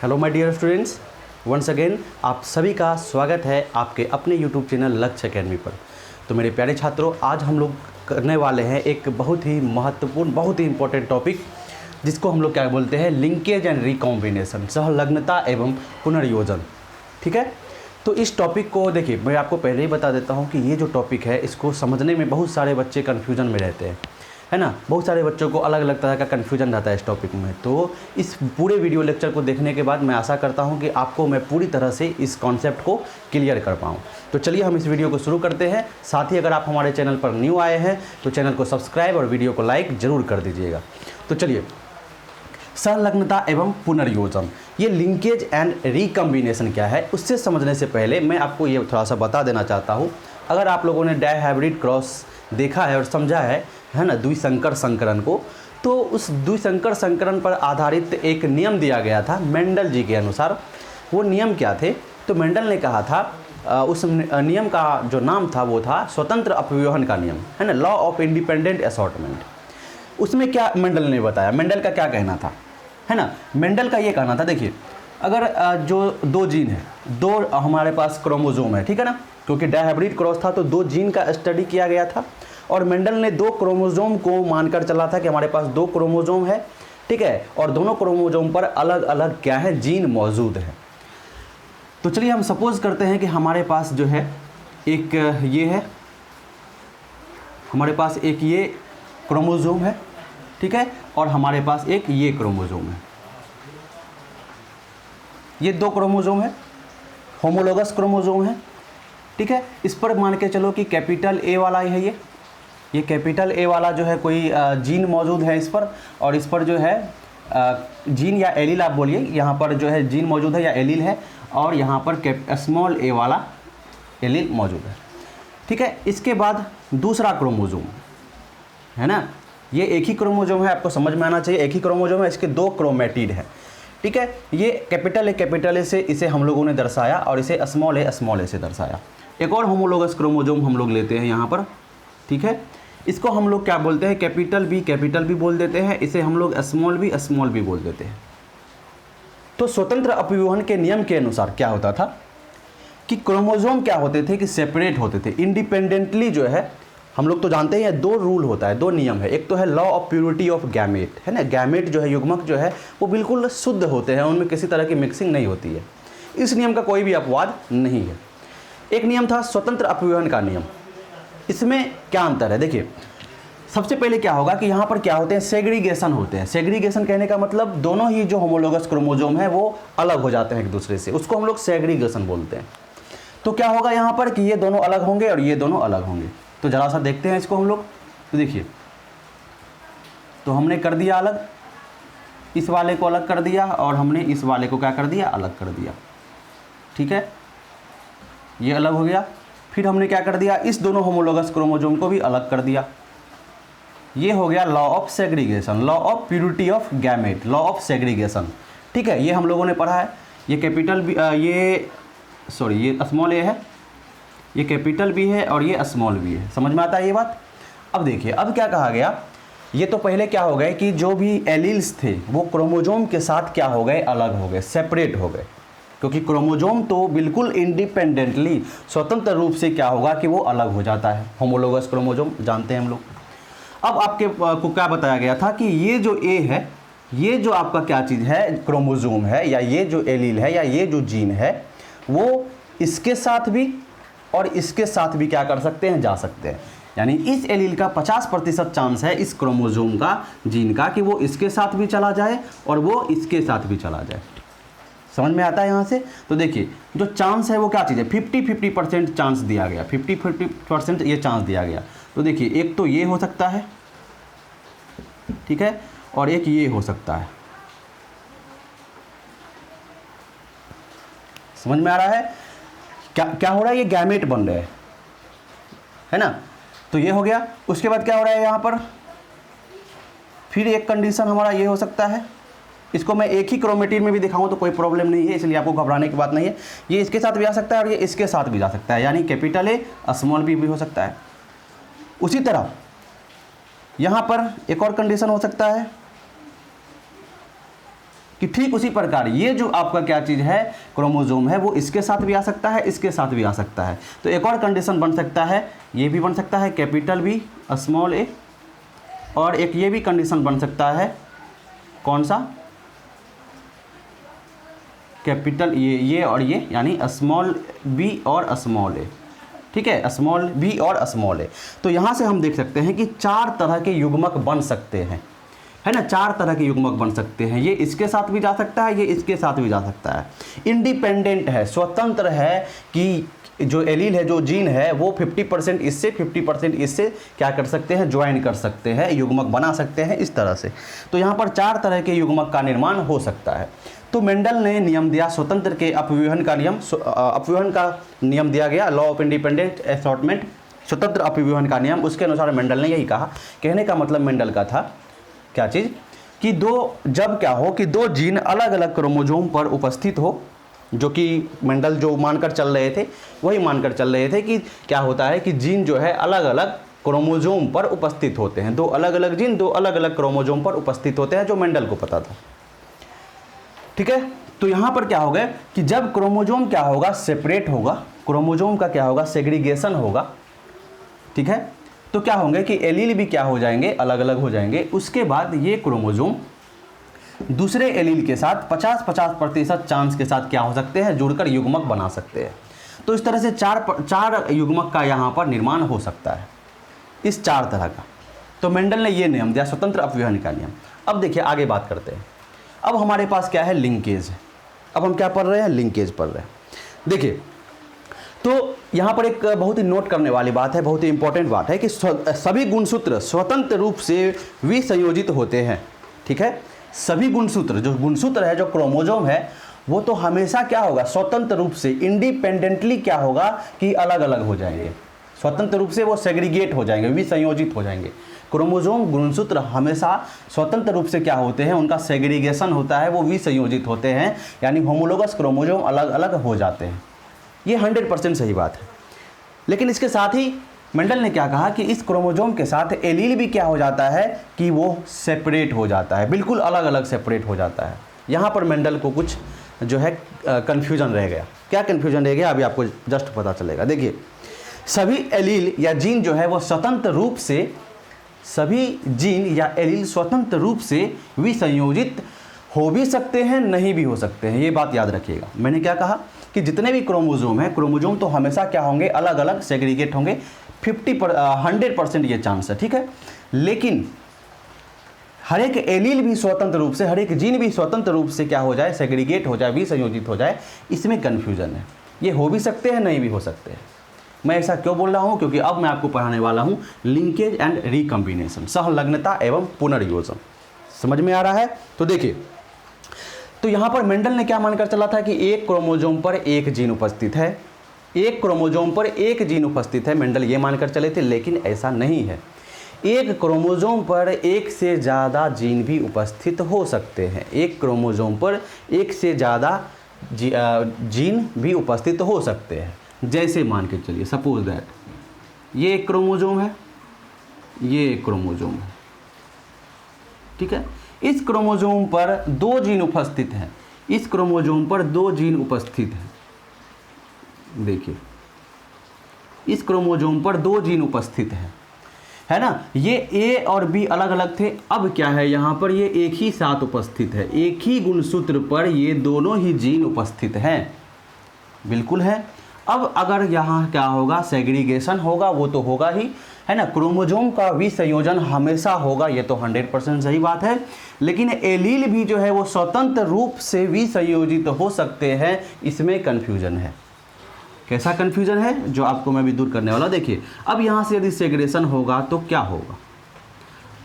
Hello my dear students, once again आप सभी का स्वागत है आपके अपने यूट्यूब चैनल लक्ष्य अकेडमी पर। तो मेरे प्यारे छात्रों, आज हम लोग करने वाले हैं एक बहुत ही महत्वपूर्ण, बहुत ही इंपॉर्टेंट टॉपिक, जिसको हम लोग क्या बोलते हैं, लिंकेज एंड रिकॉम्बिनेशन, सहलग्नता एवं पुनर्योजन। ठीक है, तो इस टॉपिक को देखिए, मैं आपको पहले ही बता देता हूँ कि ये जो टॉपिक है, इसको समझने में बहुत सारे बच्चे कन्फ्यूजन में रहते हैं, है ना। बहुत सारे बच्चों को अलग अलग तरह का कन्फ्यूजन रहता है इस टॉपिक में। तो इस पूरे वीडियो लेक्चर को देखने के बाद मैं आशा करता हूं कि आपको मैं पूरी तरह से इस कॉन्सेप्ट को क्लियर कर पाऊं। तो चलिए हम इस वीडियो को शुरू करते हैं। साथ ही अगर आप हमारे चैनल पर न्यू आए हैं तो चैनल को सब्सक्राइब और वीडियो को लाइक ज़रूर कर दीजिएगा। तो चलिए, संलग्नता एवं पुनर्योजन, ये लिंकेज एंड रिकम्बिनेशन क्या है, उससे समझने से पहले मैं आपको ये थोड़ा सा बता देना चाहता हूँ। अगर आप लोगों ने डायहाइब्रिड क्रॉस देखा है और समझा है ना, द्विसंकर संकरण को, तो उस द्विसंकर संकरण पर आधारित एक नियम दिया गया था मेंडल जी के अनुसार। वो नियम क्या थे? तो मेंडल ने कहा था, उस नियम का जो नाम था वो था स्वतंत्र अपव्यूहन का नियम, है ना, लॉ ऑफ इंडिपेंडेंट असॉर्टमेंट। उसमें क्या मेंडल ने बताया, मेंडल का क्या कहना था, है ना। मेंडल का ये कहना था, देखिए, अगर जो दो जीन है, दो हमारे पास क्रोमोजोम है, ठीक है ना, क्योंकि डायहाइब्रिड क्रॉस था तो दो जीन का स्टडी किया गया था और मेंडल ने दो क्रोमोजोम को मानकर चला था कि हमारे पास दो क्रोमोजोम है, ठीक है, और दोनों क्रोमोजोम पर अलग अलग क्या है, जीन मौजूद है। तो चलिए हम सपोज करते हैं कि हमारे पास जो है एक ये है, हमारे पास एक ये क्रोमोजोम है, ठीक है, और हमारे पास एक ये क्रोमोजोम है। ये दो क्रोमोजोम है, होमोलोगस क्रोमोजोम है, ठीक है। इस पर मान के चलो कि कैपिटल ए वाला है, ये कैपिटल ए वाला जो है कोई जीन मौजूद है इस पर, और इस पर जो है जीन या एलील आप बोलिए, यहाँ पर जो है जीन मौजूद है या एलील है, और यहाँ पर स्मॉल ए वाला एलील मौजूद है, ठीक है। इसके बाद दूसरा क्रोमोजोम, है ना, ये एक ही क्रोमोजोम है, आपको समझ में आना चाहिए, एक ही क्रोमोजोम है, इसके दो क्रोमेटिड है, ठीक है। ये कैपिटल ए से इसे हम लोगों ने दर्शाया और इसे स्मॉल ए से दर्शाया। एक और होमोलोगस क्रोमोजोम हम लोग लेते हैं यहाँ पर, ठीक है। इसको हम लोग क्या बोलते हैं, कैपिटल बी बोल देते हैं, इसे हम लोग स्मॉल बी बोल देते हैं। तो स्वतंत्र अपव्यूहन के नियम के अनुसार क्या होता था कि क्रोमोजोम क्या होते थे कि सेपरेट होते थे इंडिपेंडेंटली, जो है हम लोग तो जानते हैं दो रूल होता है, दो नियम है। एक तो है law of purity of gamete, है ना, गैमेट जो है, युग्मक जो है, वो बिल्कुल शुद्ध होते हैं, उनमें किसी तरह की मिक्सिंग नहीं होती है। इस नियम का कोई भी अपवाद नहीं है। एक नियम था स्वतंत्र अपव्यूहन का नियम। इसमें क्या अंतर है, देखिए, सबसे पहले क्या होगा कि यहाँ पर क्या होते हैं, सेग्रीगेशन होते हैं। सेग्रीगेशन कहने का मतलब दोनों ही जो होमोलोगस क्रोमोजोम है वो अलग हो जाते हैं एक दूसरे से, उसको हम लोग सेग्रीगेशन बोलते हैं। तो क्या होगा यहाँ पर कि ये दोनों अलग होंगे और ये दोनों अलग होंगे। तो जरा सा देखते हैं इसको हम लोग। तो देखिए, तो हमने कर दिया अलग, इस वाले को अलग कर दिया और हमने इस वाले को क्या कर दिया, अलग कर दिया, ठीक है, ये अलग हो गया। फिर हमने क्या कर दिया, इस दोनों होमोलोगस क्रोमोजोम को भी अलग कर दिया। ये हो गया law of segregation, law of purity of gamete, law of segregation, ठीक है। ये हम लोगों ने पढ़ा है। ये कैपिटल बी, ये स्मॉल ए है, ये कैपिटल बी है और ये स्मॉल बी है। समझ में आता है ये बात? अब देखिए, अब क्या कहा गया, ये तो पहले क्या हो गए कि जो भी एलील्स थे वो क्रोमोजोम के साथ क्या हो गए, अलग हो गए, सेपरेट हो गए, क्योंकि क्रोमोजोम तो बिल्कुल इंडिपेंडेंटली, स्वतंत्र रूप से क्या होगा कि वो अलग हो जाता है। होमोलोगस क्रोमोजोम जानते हैं हम लोग। अब आपके को क्या बताया गया था कि ये जो ए है, ये जो आपका क्या चीज़ है, क्रोमोजोम है, या ये जो एलील है, या ये जो जीन है, वो इसके साथ भी और इसके साथ भी क्या कर सकते हैं, जा सकते हैं। यानी इस एलील का 50% चांस है, इस क्रोमोजोम का, जीन का, कि वो इसके साथ भी चला जाए और वो इसके साथ भी चला जाए। समझ में आता है यहाँ से? तो देखिए, जो चांस है वो क्या चीज़ है, 50-50% चांस दिया गया, 50-50% ये चांस दिया गया। तो देखिए, एक तो ये हो सकता है, ठीक है, और एक ये हो सकता है। समझ में आ रहा है क्या क्या हो रहा है, ये गैमेट बन रहे हैं, है ना। तो ये हो गया। उसके बाद क्या हो रहा है यहाँ पर, फिर एक कंडीशन हमारा ये हो सकता है, इसको मैं एक ही क्रोमेटिन में भी दिखाऊं तो कोई प्रॉब्लम नहीं है, इसलिए आपको घबराने की बात नहीं है। ये इसके साथ भी जा सकता है और ये इसके साथ भी जा सकता है, यानी कैपिटल ए स्मॉल बी भी हो सकता है। उसी तरह यहाँ पर एक और कंडीशन हो सकता है कि ठीक उसी प्रकार ये जो आपका क्या चीज़ है क्रोमोजोम है वो इसके साथ भी आ सकता है, इसके साथ भी आ सकता है। तो एक और कंडीशन बन सकता है, ये भी बन सकता है कैपिटल बी स्मॉल ए, और एक ये भी कंडीशन बन सकता है, कौन सा, कैपिटल ये और ये, यानी स्मॉल बी और स्मॉल ए, ठीक है, स्मॉल बी और स्मॉल ए। तो यहाँ से हम देख सकते हैं कि 4 तरह के युग्मक बन सकते हैं, है ना, 4 तरह के युग्मक बन सकते हैं। ये इसके साथ भी जा सकता है, ये इसके साथ भी जा सकता है। इंडिपेंडेंट है, स्वतंत्र है कि जो एलील है, जो जीन है वो 50% इससे 50% इससे क्या कर सकते हैं, ज्वाइन कर सकते हैं, युग्मक बना सकते हैं इस तरह से। तो यहाँ पर 4 तरह के युग्मक का निर्माण हो सकता है। तो मेंडल ने नियम दिया, स्वतंत्र के अपव्यूहन का नियम, अपव्यूहन का नियम दिया गया, लॉ ऑफ इंडिपेंडेंट असॉर्टमेंट, स्वतंत्र अपव्यूहन का नियम। उसके अनुसार मेंडल ने यही कहा। कहने का मतलब मेंडल का था क्या चीज़ कि जब क्या हो कि 2 जीन अलग अलग क्रोमोजोम पर उपस्थित हो, जो कि मेंडल जो मानकर चल रहे थे वही मानकर चल रहे थे कि क्या होता है कि जीन जो है अलग अलग क्रोमोजोम पर उपस्थित होते हैं। 2 अलग अलग जीन 2 अलग अलग क्रोमोजोम पर उपस्थित होते हैं, जो मेंडल को पता था, ठीक है। तो यहाँ पर क्या होगा कि जब क्रोमोजोम क्या होगा, सेपरेट होगा, क्रोमोजोम का क्या होगा, सेग्रीगेशन होगा, ठीक है। तो क्या होंगे कि एलील भी क्या हो जाएंगे, अलग अलग हो जाएंगे। उसके बाद ये क्रोमोजोम दूसरे एलील के साथ 50-50% चांस के साथ क्या हो सकते हैं, जुड़कर युग्मक बना सकते हैं। तो इस तरह से 4 युग्मक का यहाँ पर निर्माण हो सकता है, इस 4 तरह का। तो मेंडल ने ये नियम दिया, स्वतंत्र अपव्यूहन का नियम। अब देखिए आगे बात करते हैं। अब हमारे पास क्या है, लिंकेज। अब हम क्या पढ़ रहे हैं, लिंकेज पढ़ रहे हैं। देखिए तो यहाँ पर एक बहुत ही नोट करने वाली बात है, बहुत ही इंपॉर्टेंट बात है कि सभी गुणसूत्र स्वतंत्र रूप से विसंयोजित होते हैं, ठीक है। सभी गुणसूत्र, जो गुणसूत्र है, जो क्रोमोजोम है, वो तो हमेशा क्या होगा, स्वतंत्र रूप से, इंडिपेंडेंटली क्या होगा कि अलग अलग हो जाएंगे, स्वतंत्र रूप से वो सेग्रीगेट हो जाएंगे, विसंयोजित हो जाएंगे। क्रोमोजोम गुणसूत्र हमेशा स्वतंत्र रूप से क्या होते हैं, उनका सेग्रीगेशन होता है, वो विसंयोजित होते हैं, यानी होमोलोगस क्रोमोजोम अलग अलग हो जाते हैं। ये 100% सही बात है। लेकिन इसके साथ ही मेंडल ने क्या कहा कि इस क्रोमोजोम के साथ एलील भी क्या हो जाता है कि वो सेपरेट हो जाता है, बिल्कुल अलग अलग सेपरेट हो जाता है। यहाँ पर मेंडल को कुछ जो है कन्फ्यूजन रह गया। क्या कन्फ्यूजन रह गया, अभी आपको जस्ट पता चलेगा। देखिए सभी एलील या जीन जो है वो स्वतंत्र रूप से, सभी जीन या एलील स्वतंत्र रूप से विसंयोजित हो भी सकते हैं, नहीं भी हो सकते हैं। ये बात याद रखिएगा। मैंने क्या कहा कि जितने भी क्रोमोजोम हैं, क्रोमोजोम तो हमेशा क्या होंगे, अलग अलग सेग्रीगेट होंगे, 100% ये चांस है, ठीक है। लेकिन हर एक एलील भी स्वतंत्र रूप से, हर एक जीन भी स्वतंत्र रूप से क्या हो जाए, सेग्रीगेट हो जाए, विसंयोजित हो जाए, इसमें कन्फ्यूजन है। ये हो भी सकते हैं, नहीं भी हो सकते हैं। मैं ऐसा क्यों बोल रहा हूँ, क्योंकि अब मैं आपको पढ़ाने वाला हूँ लिंकेज एंड रिकम्बिनेशन, सहलग्नता एवं पुनर्योजन। समझ में आ रहा है? तो देखिए, तो यहाँ पर मेंडल ने क्या मानकर चला था कि एक क्रोमोजोम पर एक जीन उपस्थित है, एक क्रोमोजोम पर एक जीन उपस्थित है, मेंडल ये मानकर चले थे। लेकिन ऐसा नहीं है, एक क्रोमोजोम पर एक से ज़्यादा जीन भी उपस्थित हो सकते हैं। एक क्रोमोजोम पर एक से ज़्यादा जीन भी उपस्थित हो सकते हैं। जैसे मान के चलिए, सपोज दैट ये एक क्रोमोजोम है, ये एक क्रोमोजोम है, ठीक है। इस क्रोमोजोम पर 2 जीन उपस्थित हैं, इस क्रोमोजोम पर 2 जीन उपस्थित हैं। देखिए इस क्रोमोजोम पर 2 जीन उपस्थित हैं, है ना। ये ए और बी अलग अलग थे, अब क्या है, यहाँ पर ये एक ही साथ उपस्थित है, एक ही गुणसूत्र पर ये दोनों ही जीन उपस्थित हैं, बिल्कुल है। अब अगर यहाँ क्या होगा, सेग्रीगेशन होगा, वो तो होगा ही, है ना। क्रोमोजोम का विसंयोजन हमेशा होगा, ये तो 100% सही बात है। लेकिन एलील भी जो है वो स्वतंत्र रूप से विसंयोजित हो सकते हैं, इसमें कन्फ्यूजन है। कैसा कन्फ्यूजन है, जो आपको मैं भी दूर करने वाला। देखिए अब यहाँ से यदि सेग्रीगेशन होगा तो क्या होगा।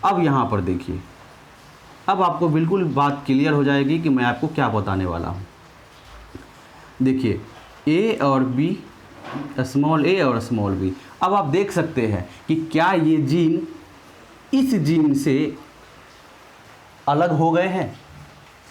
अब यहाँ पर देखिए, अब आपको बिल्कुल बात क्लियर हो जाएगी कि मैं आपको क्या बताने वाला हूँ। देखिए ए और बी, स्मॉल ए और स्मॉल बी। अब आप देख सकते हैं कि क्या ये जीन इस जीन से अलग हो गए हैं,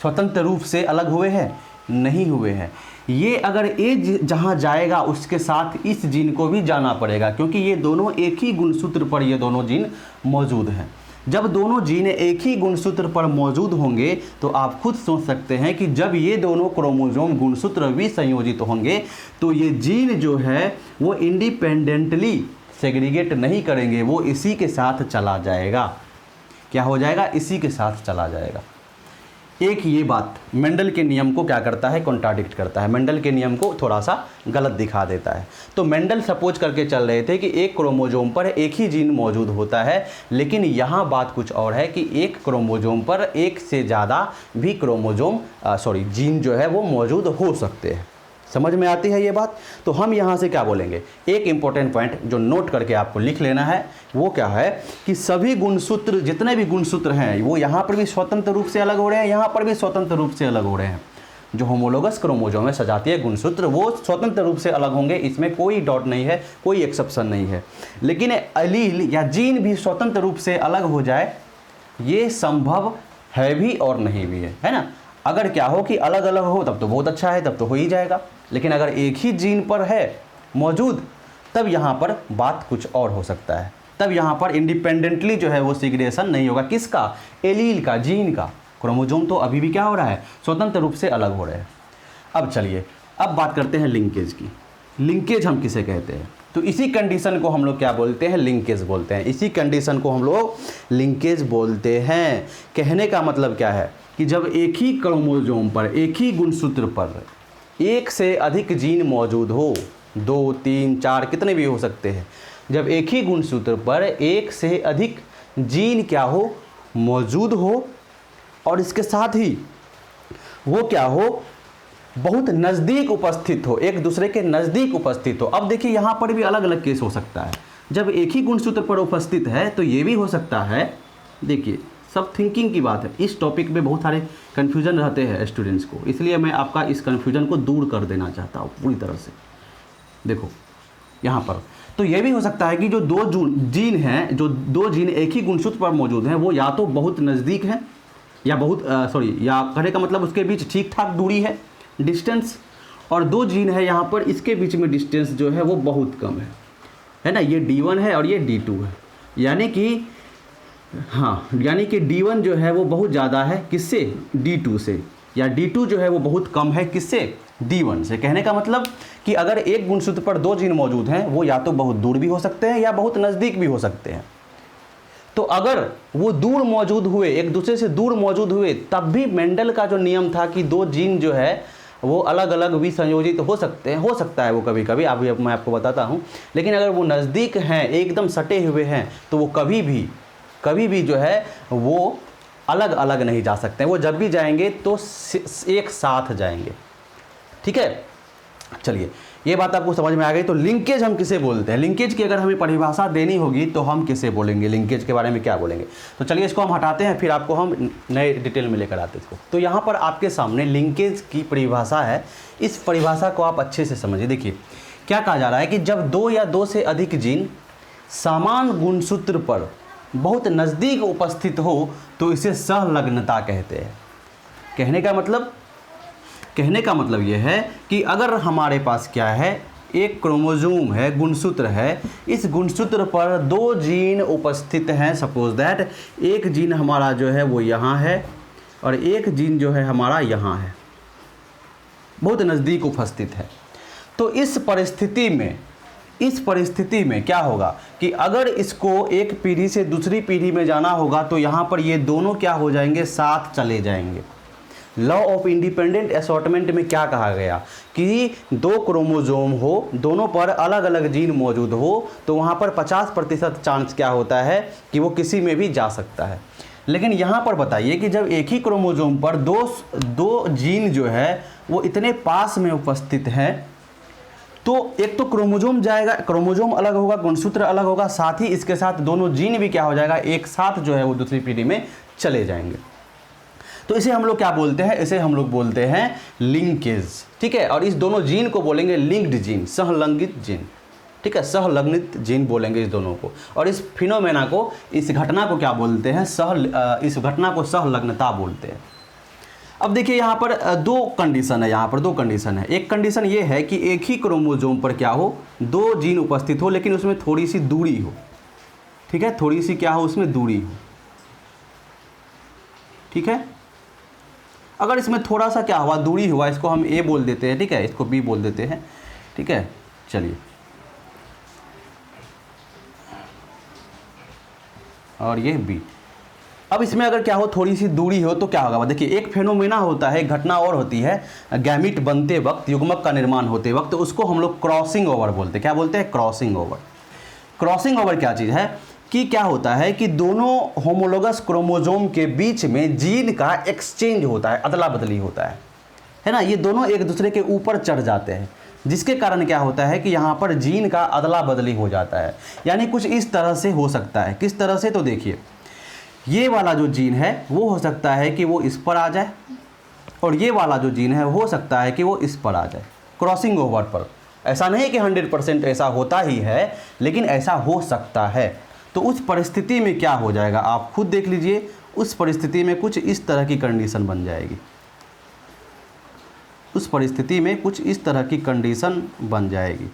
स्वतंत्र रूप से अलग हुए हैं, नहीं हुए हैं। ये अगर ए जहाँ जाएगा उसके साथ इस जीन को भी जाना पड़ेगा, क्योंकि ये दोनों एक ही गुणसूत्र पर ये दोनों जीन मौजूद हैं। जब दोनों जीन एक ही गुणसूत्र पर मौजूद होंगे तो आप खुद सोच सकते हैं कि जब ये दोनों क्रोमोसोम गुणसूत्र विसंयोजित होंगे तो ये जीन जो है वो इंडिपेंडेंटली सेग्रीगेट नहीं करेंगे, वो इसी के साथ चला जाएगा। क्या हो जाएगा? इसी के साथ चला जाएगा। एक ये बात मेंडल के नियम को क्या करता है? कॉन्ट्राडिक्ट करता है, मेंडल के नियम को थोड़ा सा गलत दिखा देता है। तो मेंडल सपोज करके चल रहे थे कि एक क्रोमोसोम पर एक ही जीन मौजूद होता है, लेकिन यहाँ बात कुछ और है कि एक क्रोमोसोम पर एक से ज़्यादा भी जीन जो है वो मौजूद हो सकते हैं। समझ में आती है ये बात? तो हम यहाँ से क्या बोलेंगे, एक इंपॉर्टेंट पॉइंट जो नोट करके आपको लिख लेना है वो क्या है कि सभी गुणसूत्र, जितने भी गुणसूत्र हैं वो यहाँ पर भी स्वतंत्र रूप से अलग हो रहे हैं, यहाँ पर भी स्वतंत्र रूप से अलग हो रहे हैं। जो होमोलोगस क्रोमोसोम है, सजातीय गुणसूत्र, वो स्वतंत्र रूप से अलग होंगे, इसमें कोई डाउट नहीं है, कोई एक्सेप्शन नहीं है। लेकिन एलील या जीन भी स्वतंत्र रूप से अलग हो जाए ये संभव है भी और नहीं भी है ना? अगर क्या हो कि अलग अलग हो तब तो बहुत अच्छा है, तब तो हो ही जाएगा। लेकिन अगर एक ही जीन पर है मौजूद तब यहाँ पर बात कुछ और हो सकता है, तब यहाँ पर इंडिपेंडेंटली जो है वो सिग्रेशन नहीं होगा। किसका? एलील का, जीन का। क्रोमोसोम तो अभी भी क्या हो रहा है? स्वतंत्र रूप से अलग हो रहे हैं। अब चलिए अब बात करते हैं लिंकेज की। लिंकेज हम किसे कहते हैं? तो इसी कंडीशन को हम लोग क्या बोलते हैं? लिंकेज बोलते हैं। इसी कंडीशन को हम लोग लिंकेज बोलते हैं। कहने का मतलब क्या है कि जब एक ही क्रोमोसोम पर, एक ही गुणसूत्र पर एक से अधिक जीन मौजूद हो, 2, 3, 4 कितने भी हो सकते हैं, जब एक ही गुणसूत्र पर एक से अधिक जीन क्या हो? मौजूद हो, और इसके साथ ही वो क्या हो? बहुत नज़दीक उपस्थित हो, एक दूसरे के नज़दीक उपस्थित हो। अब देखिए यहाँ पर भी अलग अलग केस हो सकता है। जब एक ही गुणसूत्र पर उपस्थित है तो ये भी हो सकता है, देखिए सब थिंकिंग की बात है। इस टॉपिक में बहुत सारे कन्फ्यूजन रहते हैं स्टूडेंट्स को, इसलिए मैं आपका इस कन्फ्यूजन को दूर कर देना चाहता हूँ पूरी तरह से। देखो यहाँ पर तो ये भी हो सकता है कि जो दो जीन हैं, जो दो जीन एक ही गुणसूत्र पर मौजूद हैं, वो या तो बहुत नज़दीक हैं या या कहने का मतलब उसके बीच ठीक ठाक दूरी है, डिस्टेंस, और दो जीन है यहाँ पर, इसके बीच में डिस्टेंस जो है वो बहुत कम है ना? ये D1 है और ये D2 है, यानी कि D1 जो है वो बहुत ज़्यादा है किससे? D2 से, या D2 जो है वो बहुत कम है किससे? D1 से। कहने का मतलब कि अगर एक गुणसूत्र पर दो जीन मौजूद हैं वो या तो बहुत दूर भी हो सकते हैं या बहुत नज़दीक भी हो सकते हैं। तो अगर वो दूर मौजूद हुए, एक दूसरे से दूर मौजूद हुए, तब भी मेंडल का जो नियम था कि दो जीन जो है वो अलग अलग विसंयोजित हो सकते हैं, हो सकता है वो कभी कभी, अभी मैं आपको बताता हूँ। लेकिन अगर वो नज़दीक हैं, एकदम सटे हुए हैं, तो वो कभी भी जो है वो अलग अलग नहीं जा सकते हैं। वो जब भी जाएंगे तो एक साथ जाएंगे। ठीक है, चलिए ये बात आपको समझ में आ गई। तो लिंकेज हम किसे बोलते हैं? लिंकेज की अगर हमें परिभाषा देनी होगी तो हम किसे बोलेंगे? लिंकेज के बारे में क्या बोलेंगे? तो चलिए इसको हम हटाते हैं, फिर आपको हम नए डिटेल में लेकर आते हैं इसको। तो यहाँ पर आपके सामने लिंकेज की परिभाषा है। इस परिभाषा को आप अच्छे से समझिए। देखिए क्या कहा जा रहा है कि जब दो या दो से अधिक जीन समान गुणसूत्र पर बहुत नज़दीक उपस्थित हो तो इसे सहलग्नता कहते हैं। कहने का मतलब ये है कि अगर हमारे पास क्या है, एक क्रोमोसोम है, गुणसूत्र है, इस गुणसूत्र पर दो जीन उपस्थित हैं, सपोज दैट एक जीन हमारा जो है वो यहाँ है और एक जीन जो है हमारा यहाँ है, बहुत नज़दीक उपस्थित है। तो इस परिस्थिति में क्या होगा कि अगर इसको एक पीढ़ी से दूसरी पीढ़ी में जाना होगा तो यहाँ पर ये दोनों क्या हो जाएंगे? साथ चले जाएंगे। लॉ ऑफ इंडिपेंडेंट असॉर्टमेंट में क्या कहा गया कि दो क्रोमोसोम हो, दोनों पर अलग अलग जीन मौजूद हो, तो वहाँ पर 50% चांस क्या होता है कि वो किसी में भी जा सकता है। लेकिन यहाँ पर बताइए कि जब एक ही क्रोमोसोम पर दो जीन जो है वो इतने पास में उपस्थित हैं, तो एक तो क्रोमोसोम जाएगा, क्रोमोसोम अलग होगा, गुणसूत्र अलग होगा, साथ ही इसके साथ दोनों जीन भी क्या हो जाएगा? एक साथ जो है वो दूसरी पीढ़ी में चले जाएंगे। तो इसे हम लोग क्या बोलते हैं? इसे हम लोग बोलते हैं लिंकेज। ठीक है, और इस दोनों जीन को बोलेंगे लिंक्ड जीन, सहलंगित जीन। ठीक है, सहलग्नित जीन बोलेंगे इस दोनों को। और इस फिनोमेना को, इस घटना को क्या बोलते हैं? इस घटना को सहलग्नता बोलते हैं। अब देखिए यहाँ पर दो कंडीशन है। एक कंडीशन ये है कि एक ही क्रोमोसोम पर क्या हो? दो जीन उपस्थित हो, लेकिन उसमें थोड़ी सी दूरी हो। ठीक है, थोड़ी सी क्या हो? उसमें दूरी हो। ठीक है। अगर इसमें थोड़ा सा क्या हुआ, दूरी हुआ, इसको हम ए बोल देते हैं, ठीक है, इसको बी बोल देते हैं, ठीक है। चलिए, और ये बी। अब इसमें अगर क्या हो, थोड़ी सी दूरी हो तो क्या होगा, देखिए एक फेनोमेना होता है, एक घटना और होती है गैमीट बनते वक्त, युग्मक का निर्माण होते वक्त, तो उसको हम लोग क्रॉसिंग ओवर बोलते हैं। क्या बोलते हैं? Crossing over. क्रॉसिंग ओवर क्या चीज़ है कि क्या होता है कि दोनों होमोलोगस क्रोमोसोम के बीच में जीन का एक्सचेंज होता है, अदला बदली होता है ना। ये दोनों एक दूसरे के ऊपर चढ़ जाते हैं, जिसके कारण क्या होता है कि यहाँ पर जीन का अदला बदली हो जाता है। यानी कुछ इस तरह से हो सकता है। किस तरह से? तो देखिए, ये वाला जो जीन है वो हो सकता है कि वो इस पर आ जाए, और ये वाला जो जीन है हो सकता है कि वो इस पर आ जाए, क्रॉसिंग ओवर पर। ऐसा नहीं कि 100% ऐसा होता ही है, लेकिन ऐसा हो सकता है। तो उस परिस्थिति में क्या हो जाएगा, आप खुद देख लीजिए। उस परिस्थिति में कुछ इस तरह की कंडीशन बन जाएगी। उस परिस्थिति में कुछ इस तरह की कंडीशन बन जाएगी,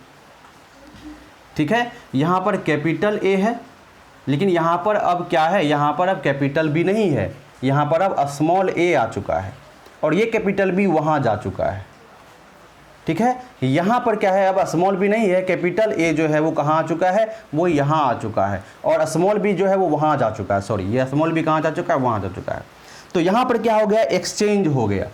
ठीक है। यहाँ पर कैपिटल ए है, लेकिन यहाँ पर अब क्या है, यहाँ पर अब कैपिटल बी नहीं है, यहाँ पर अब स्मॉल ए आ चुका है, और ये कैपिटल बी वहाँ जा चुका है, ठीक है। यहाँ पर क्या है, अब स्मॉल बी नहीं है, कैपिटल ए जो है वो कहाँ आ चुका है, वो यहाँ आ चुका है, और स्मॉल बी जो है वो वहाँ जा चुका है। सॉरी, ये स्मॉल बी कहाँ जा चुका है, वहाँ जा चुका है। तो यहाँ पर क्या हो गया, एक्सचेंज हो गया।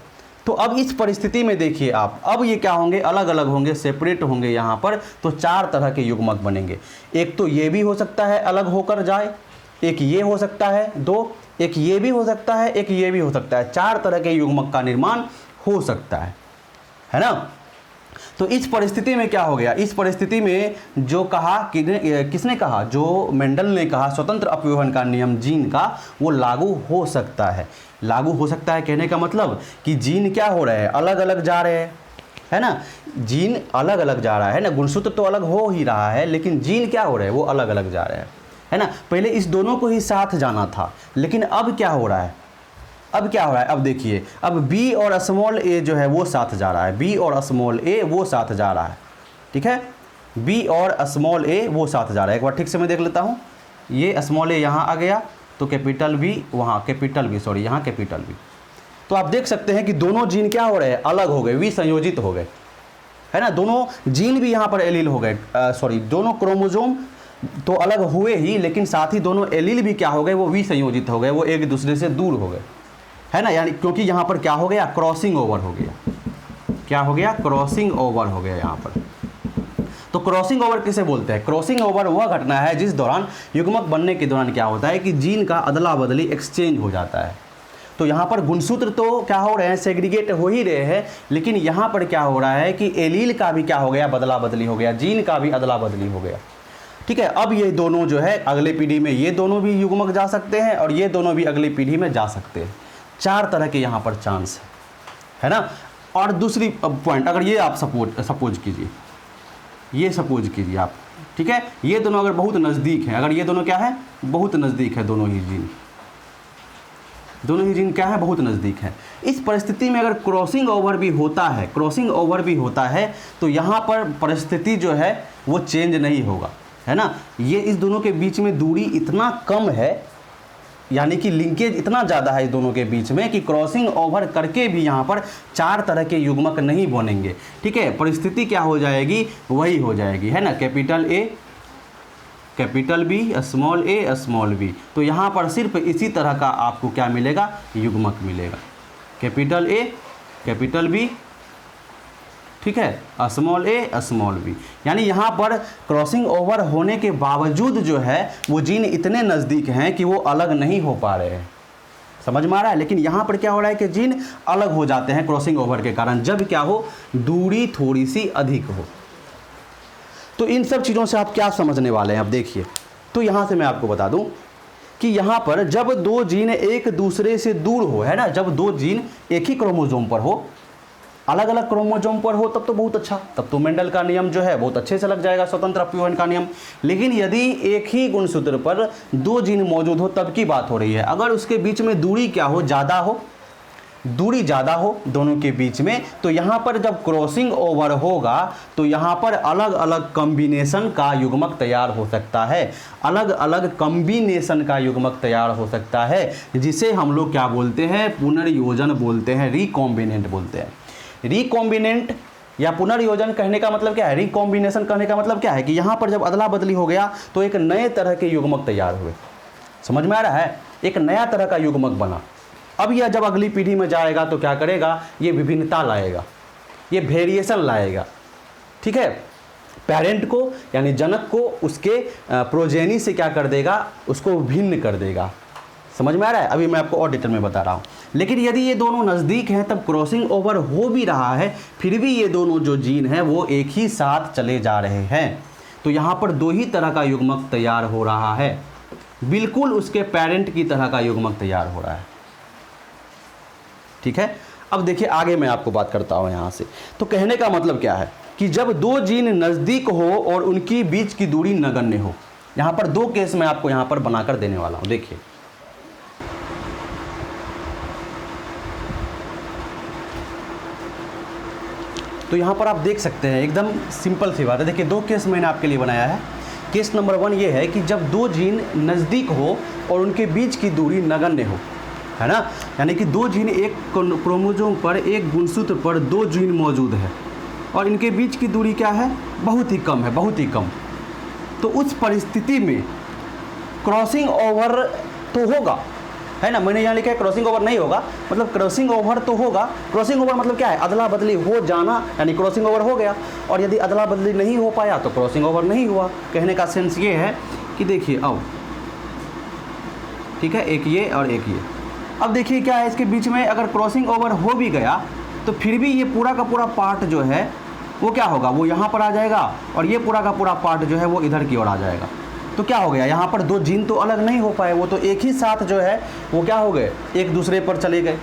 तो अब इस परिस्थिति में देखिए आप, अब ये क्या होंगे, अलग अलग होंगे, सेपरेट होंगे यहाँ पर। तो 4 तरह के युग्मक बनेंगे। एक तो ये भी हो सकता है अलग होकर जाए, एक ये हो सकता है 2, एक ये भी हो सकता है, एक ये भी हो सकता है। 4 तरह के युग्मक का निर्माण हो सकता है ना। तो इस परिस्थिति में क्या हो गया, इस परिस्थिति में जो कहा किसने कहा, जो मेंडल ने कहा, स्वतंत्र अपव्यवहन का नियम जीन का, वो लागू हो सकता है। लागू हो सकता है कहने का मतलब कि जीन क्या हो रहे हैं, अलग अलग जा रहे हैं, है ना। जीन अलग अलग जा रहा है ना, गुणसूत्र तो अलग हो ही रहा है, लेकिन जीन क्या हो रहे हैं, वो अलग अलग जा रहे हैं, है ना। पहले इस दोनों को ही साथ जाना था, लेकिन अब क्या हो रहा है, अब क्या हो रहा है, अब देखिए, अब बी और स्मॉल ए जो है वो साथ जा रहा है, बी और स्मॉल ए वो साथ जा रहा है, ठीक है। बी और स्मॉल ए वो साथ जा रहा है। एक बार ठीक से मैं देख लेता हूँ, ये स्मॉल ए यहाँ आ गया, तो कैपिटल बी वहाँ, कैपिटल बी सॉरी यहाँ कैपिटल बी। तो आप देख सकते हैं कि दोनों जीन क्या हो रहे हैं, अलग हो गए, विसंयोजित हो गए, है ना। दोनों जीन भी यहाँ पर एलील हो गए, सॉरी दोनों क्रोमोसोम तो अलग हुए ही, लेकिन साथ ही दोनों एलील भी क्या हो गए, वो विसंयोजित हो गए, वो एक दूसरे से दूर हो गए, है ना। यानी क्योंकि यहाँ पर क्या हो गया, क्रॉसिंग ओवर हो गया। क्या हो गया, क्रॉसिंग ओवर हो गया यहाँ पर। तो क्रॉसिंग ओवर किसे बोलते हैं, क्रॉसिंग ओवर वह घटना है जिस दौरान युग्मक बनने के दौरान क्या होता है कि जीन का अदला बदली एक्सचेंज हो जाता है। तो यहाँ पर गुणसूत्र तो क्या हो रहे हैं, सेग्रीगेट हो ही रहे हैं, लेकिन यहाँ पर क्या हो रहा है कि एलील का भी क्या हो गया, बदला बदली हो गया, जीन का भी अदला बदली हो गया, ठीक है। अब ये दोनों जो है अगले पीढ़ी में ये दोनों भी युग्मक जा सकते हैं, और ये दोनों भी अगली पीढ़ी में जा सकते हैं। 4 तरह के यहाँ पर चांस है ना। और दूसरी पॉइंट, अगर ये आप सपोज कीजिए, ये सपोज कीजिए आप, ठीक है, ये दोनों अगर बहुत नज़दीक हैं, अगर ये दोनों क्या है, बहुत नज़दीक है, दोनों ही जीन क्या है, बहुत नज़दीक है। इस परिस्थिति में अगर क्रॉसिंग ओवर भी होता है, क्रॉसिंग ओवर भी होता है, तो यहाँ पर परिस्थिति जो है वो चेंज नहीं होगा, है ना। ये इस दोनों के बीच में दूरी इतना कम है, यानी कि लिंकेज इतना ज़्यादा है इस दोनों के बीच में कि क्रॉसिंग ओवर करके भी यहाँ पर 4 तरह के युग्मक नहीं बनेंगे, ठीक है। परिस्थिति क्या हो जाएगी, वही हो जाएगी, है ना, capital A capital B small a small b. तो यहाँ पर सिर्फ इसी तरह का आपको क्या मिलेगा, युग्मक मिलेगा, कैपिटल ए कैपिटल बी, ठीक है, स्मॉल ए स्मॉल बी। यानी यहाँ पर क्रॉसिंग ओवर होने के बावजूद जो है वो जीन इतने नज़दीक हैं कि वो अलग नहीं हो पा रहे हैं, समझ में आ रहा है। लेकिन यहाँ पर क्या हो रहा है कि जीन अलग हो जाते हैं क्रॉसिंग ओवर के कारण, जब क्या हो, दूरी थोड़ी सी अधिक हो। तो इन सब चीज़ों से आप क्या समझने वाले हैं, अब देखिए। तो यहाँ से मैं आपको बता दूँ कि यहाँ पर जब 2 जीन एक दूसरे से दूर हो, है ना, जब 2 जीन एक ही क्रोमोसोम पर हो, अलग अलग क्रोमोसोम पर हो, तब तो बहुत अच्छा, तब तो मेंडल का नियम जो है बहुत अच्छे से लग जाएगा, स्वतंत्र अपव्यवहन का नियम। लेकिन यदि एक ही गुणसूत्र पर 2 जीन मौजूद हो, तब की बात हो रही है। अगर उसके बीच में दूरी क्या हो, ज़्यादा हो, दूरी ज़्यादा हो दोनों के बीच में, तो यहाँ पर जब क्रॉसिंग ओवर होगा तो यहाँ पर अलग अलग कॉम्बिनेशन का युग्मक तैयार हो सकता है, अलग अलग कॉम्बिनेशन का युग्मक तैयार हो सकता है, जिसे हम लोग क्या बोलते हैं, पुनर्योजन बोलते हैं, रिकॉम्बिनेंट बोलते हैं। रिकॉम्बिनेंट या पुनर्योजन कहने का मतलब क्या है, रिकॉम्बिनेशन कहने का मतलब क्या है कि यहाँ पर जब अदला बदली हो गया तो एक नए तरह के युग्मक तैयार हुए। समझ में आ रहा है, एक नया तरह का युग्मक बना। अब यह जब अगली पीढ़ी में जाएगा तो क्या करेगा, ये विभिन्नता लाएगा, ये वेरिएशन लाएगा। ठीक है, पेरेंट को यानी जनक को उसके प्रोजेनी से क्या कर देगा, उसको भिन्न कर देगा। समझ में आ रहा है, अभी मैं आपको और डिटेल में बता रहा हूँ। लेकिन यदि ये दोनों नज़दीक हैं, तब क्रॉसिंग ओवर हो भी रहा है, फिर भी ये दोनों जो जीन हैं वो एक ही साथ चले जा रहे हैं, तो यहाँ पर दो ही तरह का युग्मक तैयार हो रहा है, बिल्कुल उसके पेरेंट की तरह का युग्मक तैयार हो रहा है। ठीक है, अब देखिए आगे मैं आपको बात करता हूँ यहाँ से। तो कहने का मतलब क्या है कि जब दो जीन नज़दीक हो और उनकी बीच की दूरी नगण्य हो, यहाँ पर दो केस मैं आपको यहाँ पर बनाकर देने वाला हूँ। देखिए तो यहाँ पर आप देख सकते हैं, एकदम सिंपल सी बात है। देखिए दो केस मैंने आपके लिए बनाया है। केस नंबर 1 ये है कि जब दो जीन नज़दीक हो और उनके बीच की दूरी नगण्य हो, है ना, यानी कि दो जीन एक क्रोमोसोम पर, एक गुणसूत्र पर दो जीन मौजूद है और इनके बीच की दूरी क्या है, बहुत ही कम है, बहुत ही कम। तो उस परिस्थिति में क्रॉसिंग ओवर तो होगा, है ना, मैंने यहाँ लिखा है क्रॉसिंग ओवर नहीं होगा, मतलब क्रॉसिंग ओवर तो होगा। क्रॉसिंग ओवर मतलब क्या है, अदला बदली हो जाना, यानी क्रॉसिंग ओवर हो गया। और यदि अदला बदली नहीं हो पाया तो क्रॉसिंग ओवर नहीं हुआ। कहने का सेंस ये है कि देखिए अब, ठीक है, एक ये और एक ये। अब देखिए क्या है, इसके बीच में अगर क्रॉसिंग ओवर हो भी गया तो फिर भी ये पूरा का पूरा पार्ट जो है वो क्या होगा, वो यहाँ पर आ जाएगा और ये पूरा का पूरा पार्ट जो है वो इधर की ओर आ जाएगा। तो क्या हो गया, यहाँ पर दो जीन तो अलग नहीं हो पाए, वो तो एक ही साथ जो है वो क्या हो गए, एक दूसरे पर चले गए।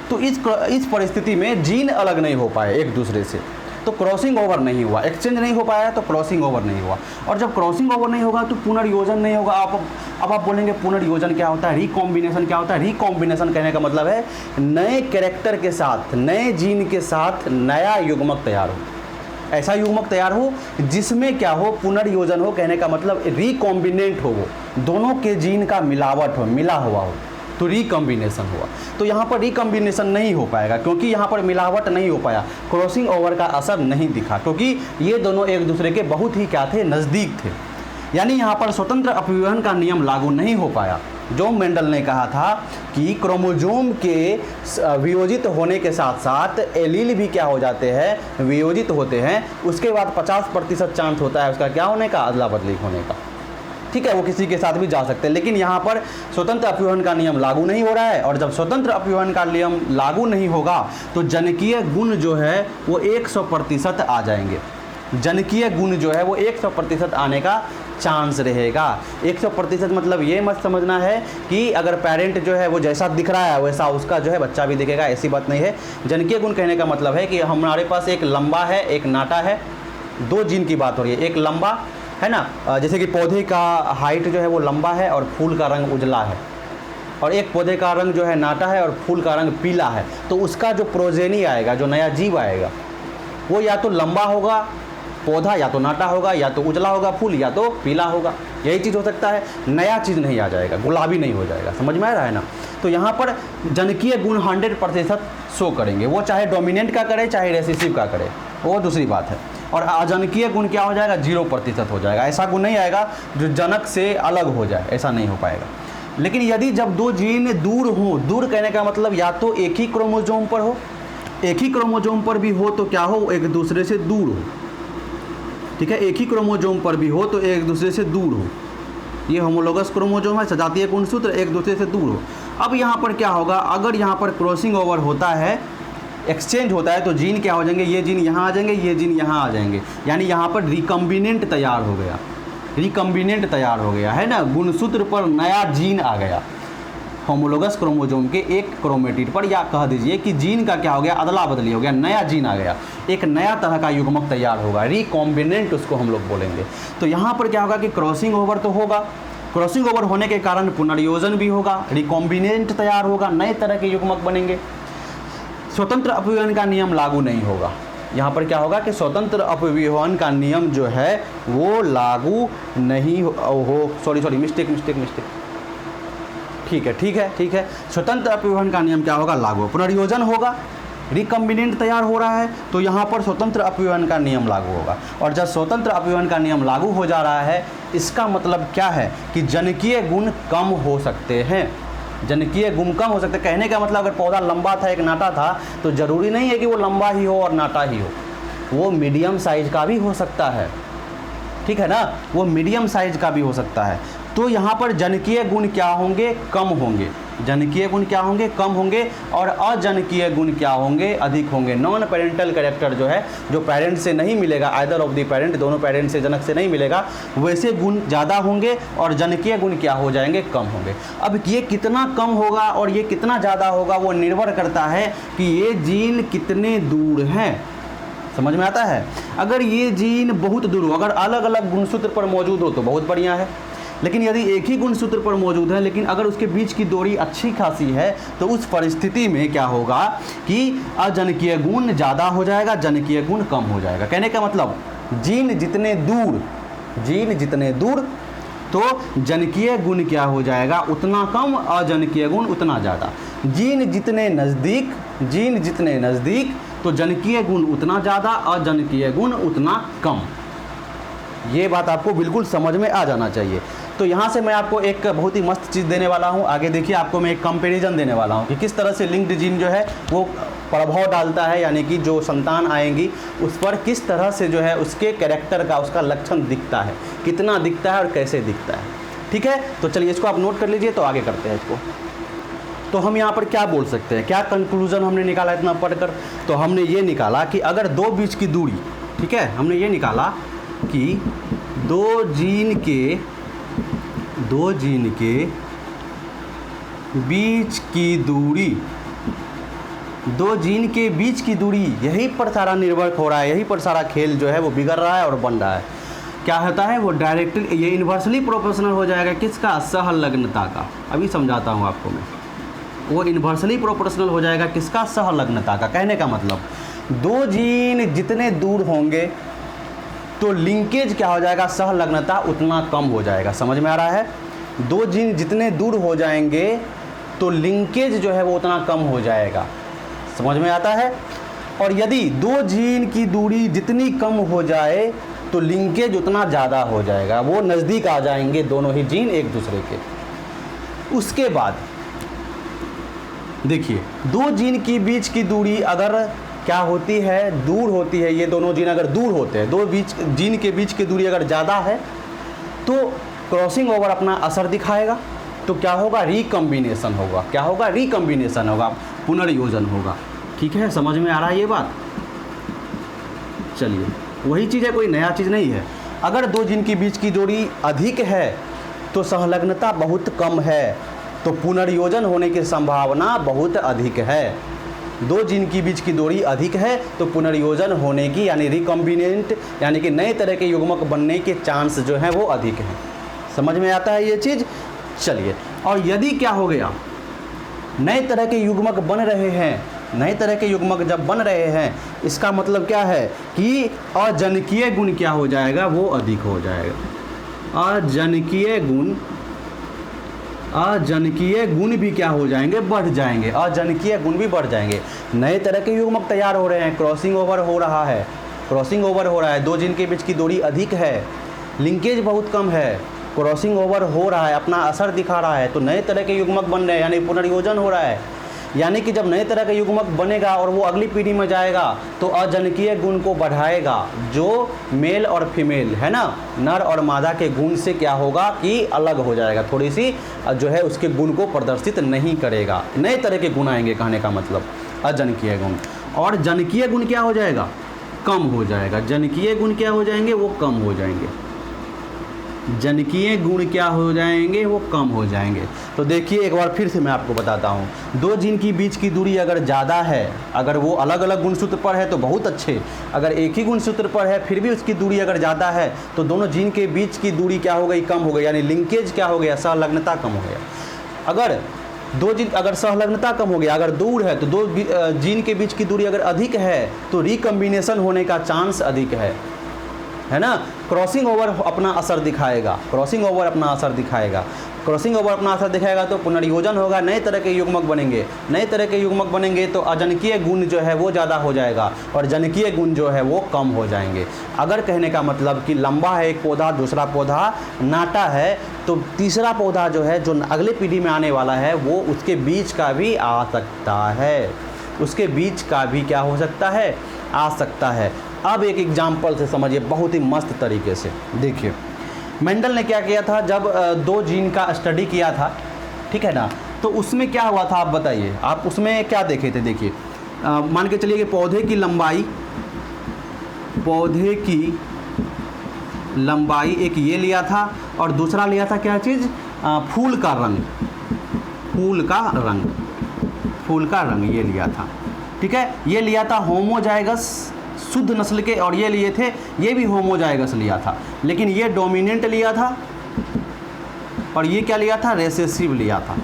तो इस परिस्थिति में जीन अलग नहीं हो पाए एक दूसरे से, तो क्रॉसिंग ओवर नहीं हुआ, एक्सचेंज नहीं हो पाया, तो क्रॉसिंग ओवर नहीं हुआ। और जब क्रॉसिंग ओवर नहीं होगा तो पुनर्योजन नहीं होगा। अब आप बोलेंगे पुनर्योजन क्या होता है, रिकॉम्बिनेशन क्या होता है। रिकॉम्बिनेशन कहने का मतलब है नए कैरेक्टर के साथ, नए जीन के साथ नया युग्मक तैयार हो, ऐसा युग्मक तैयार हो जिसमें क्या हो, पुनर्योजन हो। कहने का मतलब रिकॉम्बिनेंट हो, वो दोनों के जीन का मिलावट हो, मिला हुआ हो, तो रिकॉम्बिनेशन हुआ। तो यहाँ पर रिकॉम्बिनेशन नहीं हो पाएगा क्योंकि यहाँ पर मिलावट नहीं हो पाया, क्रॉसिंग ओवर का असर नहीं दिखा, क्योंकि ये दोनों एक दूसरे के बहुत ही क्या थे, नज़दीक थे। यानी यहाँ पर स्वतंत्र अपव्यवहन का नियम लागू नहीं हो पाया। जो मेंडल ने कहा था कि क्रोमोसोम के वियोजित होने के साथ साथ एलील भी क्या हो जाते हैं, वियोजित होते हैं, उसके बाद 50% चांस होता है उसका क्या होने का, अदला बदली होने का। ठीक है, वो किसी के साथ भी जा सकते हैं, लेकिन यहाँ पर स्वतंत्र अपव्यवहन का नियम लागू नहीं हो रहा है। और जब स्वतंत्र अपव्यवहन का नियम लागू नहीं होगा तो जनकीय गुण जो है वो 100% आ जाएंगे। जनकीय गुण जो है वो 100% आने का चांस रहेगा। 100% मतलब ये मत समझना है कि अगर पेरेंट जो है वो जैसा दिख रहा है वैसा उसका जो है बच्चा भी दिखेगा, ऐसी बात नहीं है। जनकीय गुण कहने का मतलब है कि हमारे पास एक लंबा है, एक नाटा है, दो जीन की बात हो रही है। एक लंबा है ना, जैसे कि पौधे का हाइट जो है वो लंबा है और फूल का रंग उजला है, और एक पौधे का रंग जो है नाटा है और फूल का रंग पीला है। तो उसका जो प्रोजेनी आएगा, जो नया जीव आएगा, वो या तो लंबा होगा पौधा, या तो नाटा होगा, या तो उजला होगा फूल, या तो पीला होगा। यही चीज़ हो सकता है, नया चीज़ नहीं आ जाएगा, गुलाबी नहीं हो जाएगा। समझ में आ रहा है ना। तो यहाँ पर जनकीय गुण 100% शो करेंगे, वो चाहे डोमिनेंट का करे चाहे रेसेसिव का करे, वो दूसरी बात है। और अजनकीय गुण क्या हो जाएगा, 0% हो जाएगा। ऐसा गुण नहीं आएगा जो जनक से अलग हो जाए, ऐसा नहीं हो पाएगा। लेकिन यदि जब दो जीन दूर हो, दूर कहने का मतलब या तो एक ही क्रोमोसोम पर हो, एक ही क्रोमोसोम पर भी हो तो क्या हो, एक दूसरे से दूर हो। ठीक है, एक ही क्रोमोसोम पर भी हो तो एक दूसरे से दूर हो। ये होमोलोगस क्रोमोसोम है, सजातीय गुणसूत्र, एक दूसरे से दूर हो। अब यहाँ पर क्या होगा, अगर यहाँ पर क्रॉसिंग ओवर होता है, एक्सचेंज होता है, तो जीन क्या हो जाएंगे, ये जीन यहाँ आ जाएंगे, ये जीन यहाँ आ जाएंगे। यानी यहाँ पर रिकम्बिनेंट तैयार हो गया, रिकम्बिनेंट तैयार हो गया, है ना। गुणसूत्र पर नया जीन आ गया, होमोलोगस क्रोमोसोम के एक क्रोमेटिड पर, या कह दीजिए कि जीन का क्या हो गया, अदला बदली हो गया, नया जीन आ गया, एक नया तरह का युग्मक तैयार होगा, रिकॉम्बिनेंट उसको हम लोग बोलेंगे। तो यहाँ पर क्या होगा कि क्रॉसिंग ओवर तो होगा, क्रॉसिंग ओवर होने के कारण पुनर्योजन भी होगा, रिकॉम्बिनेंट तैयार होगा, नए तरह के युग्मक बनेंगे। स्वतंत्र अपव्यवन का नियम लागू नहीं होगा। यहाँ पर क्या होगा कि स्वतंत्र अपव्यवन का नियम जो है वो लागू नहीं सॉरी मिस्टेक, ठीक है। स्वतंत्र अपव्यवन का नियम क्या होगा, लागू। पुनर्योजन होगा, रिकम्बिनेंट तैयार हो रहा है, तो यहाँ पर स्वतंत्र अपव्यवन का नियम लागू होगा। और जब स्वतंत्र अपव्यवन का नियम लागू हो जा रहा है, इसका मतलब क्या है कि जनिकीय गुण कम हो सकते हैं। जनिकीय गुण कम हो सकते हैं, कहने का मतलब अगर पौधा लंबा था, एक नाटा था, तो ज़रूरी नहीं है कि वो लंबा ही हो और नाटा ही हो, वो मीडियम साइज का भी हो सकता है, ठीक है ना, वो मीडियम साइज का भी हो सकता है। तो यहाँ पर जनिकीय गुण क्या होंगे, कम होंगे। जनिकीय गुण क्या होंगे, कम होंगे, और अजनकीय गुण क्या होंगे, अधिक होंगे। नॉन पेरेंटल कैरेक्टर जो है, जो पेरेंट से नहीं मिलेगा, आइदर ऑफ द पेरेंट, दोनों पेरेंट से, जनक से नहीं मिलेगा, वैसे गुण ज़्यादा होंगे और जनिकीय गुण क्या हो जाएंगे, कम होंगे। अब ये कितना कम होगा और ये कितना ज़्यादा होगा, वो निर्भर करता है कि ये जीन कितने दूर हैं। समझ में आता है। अगर ये जीन बहुत दूर हो, अगर अलग अलग गुणसूत्र पर मौजूद हो तो बहुत बढ़िया है, लेकिन यदि एक ही गुणसूत्र पर मौजूद है, लेकिन अगर उसके बीच की दूरी अच्छी खासी है, तो उस परिस्थिति में क्या होगा कि अजनकीय गुण ज़्यादा हो जाएगा, जनिकीय गुण कम हो जाएगा। कहने का मतलब जीन जितने दूर तो जनिकीय गुण क्या हो जाएगा, उतना कम, अजनकीय गुण उतना ज़्यादा। जीन जितने नज़दीक तो जनिकीय गुण उतना ज़्यादा, अजनकीय गुण उतना कम। ये बात आपको बिल्कुल समझ में आ जाना चाहिए। तो यहाँ से मैं आपको एक बहुत ही मस्त चीज़ देने वाला हूँ। आगे देखिए, आपको मैं एक कंपैरिजन देने वाला हूँ कि किस तरह से लिंक्ड जीन जो है वो प्रभाव डालता है, यानी कि जो संतान आएंगी उस पर किस तरह से जो है उसके कैरेक्टर का, उसका लक्षण दिखता है, कितना दिखता है और कैसे दिखता है। ठीक है, तो चलिए इसको आप नोट कर लीजिए, तो आगे करते हैं इसको। तो हम यहाँ पर क्या बोल सकते हैं, क्या कंक्लूजन हमने निकाला इतना पढ़कर? तो हमने ये निकाला कि अगर दो बीच की दूरी, ठीक है, हमने ये निकाला कि दो जीन के बीच की दूरी, दो जीन के बीच की दूरी, यही पर सारा निर्भर हो रहा है, यही पर सारा खेल जो है वो बिगड़ रहा है और बन रहा है। क्या होता है, वो डायरेक्टली, ये इन्वर्सली प्रोपोर्शनल हो जाएगा किसका, सहलग्नता का। अभी समझाता हूँ आपको मैं। वो इन्वर्सली प्रोपोर्शनल हो जाएगा किसका, सहलग्नता का। कहने का मतलब दो जीन जितने दूर होंगे तो लिंकेज क्या हो जाएगा, सहलग्नता उतना कम हो जाएगा। समझ में आ रहा है? दो जीन जितने दूर हो जाएंगे तो लिंकेज जो है वो उतना कम हो जाएगा। समझ में आता है? और यदि दो जीन की दूरी जितनी कम हो जाए तो लिंकेज उतना ज़्यादा हो जाएगा, वो नज़दीक आ जाएंगे दोनों ही जीन एक दूसरे के। उसके बाद देखिए, दो जीन की बीच की दूरी अगर क्या होती है, दूर होती है, ये दोनों जीन अगर दूर होते हैं, दो जीन के बीच की दूरी अगर ज़्यादा है तो क्रॉसिंग ओवर अपना असर दिखाएगा। तो क्या होगा, रिकम्बिनेशन होगा। क्या होगा, रिकम्बिनेशन होगा, पुनर्योजन होगा। ठीक है, समझ में आ रहा है ये बात? चलिए, वही चीज़ है, कोई नया चीज़ नहीं है। अगर दो जीन की बीच की दूरी अधिक है तो सहलग्नता बहुत कम है, तो पुनर्योजन होने की संभावना बहुत अधिक है। दो जीन की बीच की दूरी अधिक है तो पुनर्योजन होने की, यानी रिकम्बिनेंट, यानी कि नए तरह के युग्मक बनने के चांस जो हैं वो अधिक हैं। समझ में आता है ये चीज़? चलिए, और यदि क्या हो गया, नए तरह के युग्मक बन रहे हैं, नए तरह के युग्मक जब बन रहे हैं, इसका मतलब क्या है कि अजनकीय गुण क्या हो जाएगा, वो अधिक हो जाएगा। अजनकीय गुण भी क्या हो जाएंगे, बढ़ जाएंगे। अजनकीय गुण भी बढ़ जाएंगे। नए तरह के युग्मक तैयार हो रहे हैं, क्रॉसिंग ओवर हो रहा है, दो जीन के बीच की दूरी अधिक है, लिंकेज बहुत कम है, क्रॉसिंग ओवर हो रहा है, अपना असर दिखा रहा है, तो नए तरह के युग्मक बन रहे हैं, यानी पुनर्योजन हो रहा है। यानी कि जब नए तरह का युग्मक बनेगा और वो अगली पीढ़ी में जाएगा तो अजनकीय गुण को बढ़ाएगा, जो मेल और फीमेल है ना, नर और मादा के गुण से क्या होगा कि अलग हो जाएगा, थोड़ी सी जो है उसके गुण को प्रदर्शित नहीं करेगा। नए तरह के गुण आएंगे, कहने का मतलब अजनकीय गुण। और जनकीय गुण क्या हो जाएगा, कम हो जाएगा। जनकीय गुण क्या हो जाएंगे, वो कम हो जाएंगे। जनकीय गुण क्या हो जाएंगे, वो कम हो जाएंगे। तो देखिए, एक बार फिर से मैं आपको बताता हूँ, दो जीन की बीच की दूरी अगर ज़्यादा है, अगर वो अलग अलग गुणसूत्र पर है तो बहुत अच्छे, अगर एक ही गुणसूत्र पर है फिर भी उसकी दूरी अगर ज़्यादा है तो दोनों जीन के बीच की दूरी क्या हो गई, कम हो गई, यानी लिंकेज क्या हो गया, सहलग्नता कम हो गया। अगर दो जीन अगर सहलग्नता कम हो गया, अगर दूर है तो दो जीन के बीच की दूरी अगर अधिक है तो रिकम्बिनेशन होने का चांस अधिक है ना। क्रॉसिंग ओवर अपना असर दिखाएगा, क्रॉसिंग ओवर अपना असर दिखाएगा, क्रॉसिंग ओवर अपना असर दिखाएगा तो पुनर्योजन होगा, नए तरह के युग्मक बनेंगे, नए तरह के युग्मक बनेंगे तो अजनकीय गुण जो है वो ज़्यादा हो जाएगा और जनकीय गुण जो है वो कम हो जाएंगे। अगर कहने का मतलब कि लंबा है एक पौधा, दूसरा पौधा नाटा है, तो तीसरा पौधा जो है जो अगले पीढ़ी में आने वाला है वो उसके बीच का भी आ सकता है, उसके बीच का भी क्या हो सकता है, आ सकता है। अब एक एग्जाम्पल से समझिए बहुत ही मस्त तरीके से। देखिए मेंडल ने क्या किया था, जब दो जीन का स्टडी किया था, ठीक है ना, तो उसमें क्या हुआ था आप बताइए, आप उसमें क्या देखे थे। देखिए मान के चलिए कि पौधे की लंबाई एक ये लिया था और दूसरा लिया था क्या चीज़, फूल का रंग ये लिया था, ठीक है। ये लिया था होमोजाइगस शुद्ध नस्ल के और ये लिए थे, ये भी होमोजाइगस लिया था, लेकिन ये डोमिनेंट लिया था और ये क्या लिया था, रेसेसिव लिया था,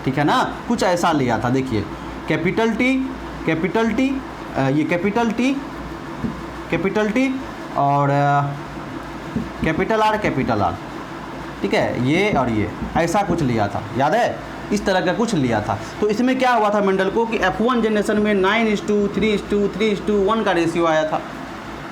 ठीक है ना, कुछ ऐसा लिया था। देखिए कैपिटल टी ये कैपिटल टी और कैपिटल आर, ठीक है, ये और ये ऐसा कुछ लिया था, याद है, इस तरह का कुछ लिया था। तो इसमें क्या हुआ था मेंडल को कि F1 जनरेशन में 9:3:3:1 का रेशियो आया था,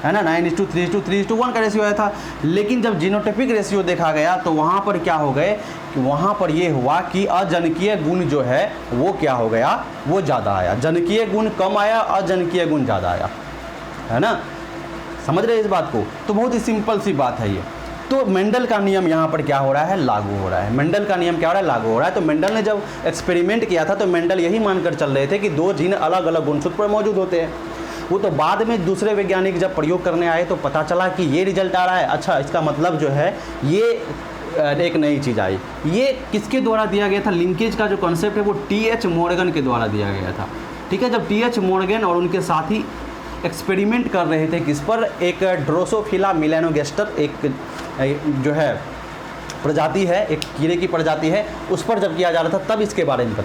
है ना, 9:3:3:1 का रेशियो आया था। लेकिन जब जीनोटाइपिक रेशियो देखा गया तो वहाँ पर क्या हो गए कि वहाँ पर ये हुआ कि अजनकीय गुण जो है वो क्या हो गया, वो ज़्यादा आया, जनकीय गुण कम आया, अजनकीय गुण ज़्यादा आया, है ना, समझ रहे इस बात को। तो बहुत ही सिंपल सी बात है ये। तो मेंडल का नियम यहाँ पर क्या हो रहा है, लागू हो रहा है। मेंडल का नियम क्या हो रहा है, लागू हो रहा है। तो मेंडल ने जब एक्सपेरिमेंट किया था तो मेंडल यही मानकर चल रहे थे कि दो जीन अलग अलग गुणसूत्र पर मौजूद होते हैं। वो तो बाद में दूसरे वैज्ञानिक जब प्रयोग करने आए तो पता चला कि ये रिजल्ट आ रहा है, अच्छा इसका मतलब जो है ये एक नई चीज़ आई। ये किसके द्वारा दिया गया था, लिंकेज का जो कॉन्सेप्ट है वो टी.एच. मॉर्गन के द्वारा दिया गया था, ठीक है। जब टी.एच. मॉर्गन और उनके साथी एक्सपेरिमेंट कर रहे थे किस पर, एक ड्रोसोफिला मिलेनोगेस्टर एक जो है प्रजाति है, एक कीड़े की प्रजाति है, उस पर जब किया जा रहा था तब इसके बारे में पता